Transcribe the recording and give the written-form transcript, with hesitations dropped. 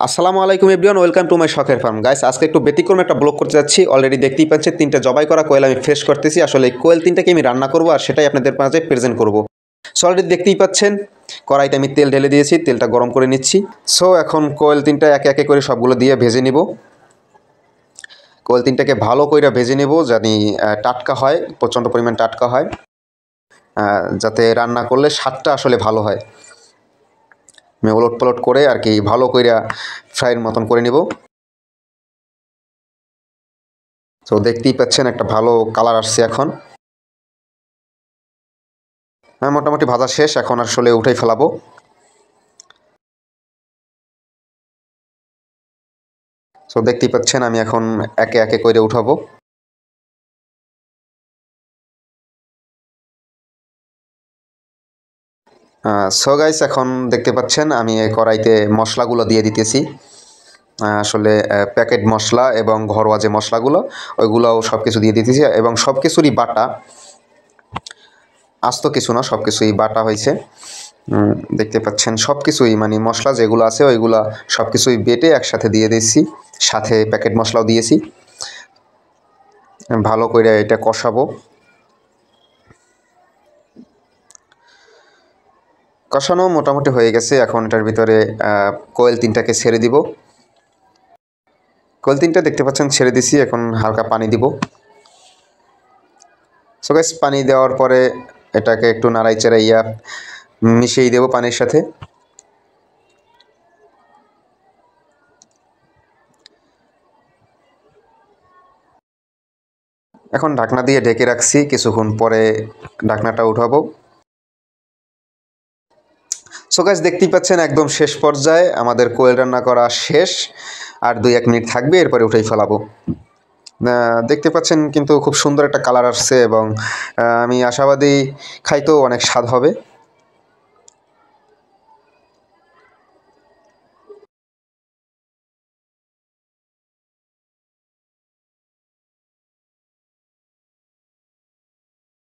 আসসালামু আলাইকুম everyone, welcome to my শখের ফার্ম। গাইস, আজকে একটু ব্যতিক্রম একটা ব্লগ করতে যাচ্ছি। অলরেডি দেখতেই পাচ্ছেন 3টা জবাই করা কোয়েল আমি ফ্রেশ করতেছি। আসলে এই কোয়েল 3টাকে আমি রান্না করব আর সেটাই আপনাদের মাঝে প্রেজেন্ট করব। সো অলরেডি দেখতেই পাচ্ছেন কড়াইতে আমি তেল ঢেলে দিয়েছি, তেলটা গরম করে নিচ্ছি। সো এখন কোয়েল 3টা একে একে করে সবগুলো দিয়ে ভেজে নিব। কোয়েল 3টাকে ভালো করে ভেজে নেব, জানি টাটকা হয়, প্রচণ্ড পরিমাণ টাটকা হয়, যাতে রান্না করলে স্বাদটা আসলে ভালো হয়। আমি ওলট পালট করে আর কি ভালো কইরা ফ্রাইয়ের মতন করে নিব। তো দেখতেই পাচ্ছেন একটা ভালো কালার আসছে এখন। হ্যাঁ, মোটামুটি ভাজা শেষ, এখন আসলে উঠাই ফেলাবো। তো দেখতেই পাচ্ছেন আমি এখন একে একে করে উঠাবো। সো গাইস, এখন দেখতে পাচ্ছেন আমি এই কড়াইতে মশলাগুলো দিয়ে দিতেছি। আসলে প্যাকেট মশলা এবং ঘরোয়া যে মশলাগুলো ওইগুলোও সব কিছু দিয়ে দিতেছি, এবং সব কিছুরই বাটা, আস্ত কিছু না, সব কিছুই বাটা হয়েছে। দেখতে পাচ্ছেন সব কিছুই, মানে মশলা যেগুলো আছে ওইগুলা সব কিছুই বেটে একসাথে দিয়ে দিয়েছি, সাথে প্যাকেট মশলাও দিয়েছি। ভালো করে এটা কষাবো। কষানো মোটামুটি হয়ে গেছে, এখন এটার ভিতরে কোয়েল 3টাকে ছেড়ে দিব। কোয়েল 3টা দেখতে পাচ্ছেন ছেড়ে দিছি, এখন হালকা পানি দিব। সো গাইস, পানি দেওয়ার পরে এটাকে একটু নাড়াই চাড়াইয়া মিশিয়ে দেবো পানির সাথে। এখন ঢাকনা দিয়ে ঢেকে রাখছি, কিছুক্ষণ পরে ঢাকনাটা উঠাবো। সো গাইস, দেখতেই পাচ্ছেন একদম শেষ পর্যায়ে আমাদের কোয়েল রান্না করা শেষ। আর 2-1 মিনিট থাকবে, এরপরে উঠেই ফেলাবো। দেখতে পাচ্ছেন কিন্তু খুব সুন্দর একটা কালার আসছে, এবং আমি আশাবাদী খাইতেও অনেক স্বাদ হবে।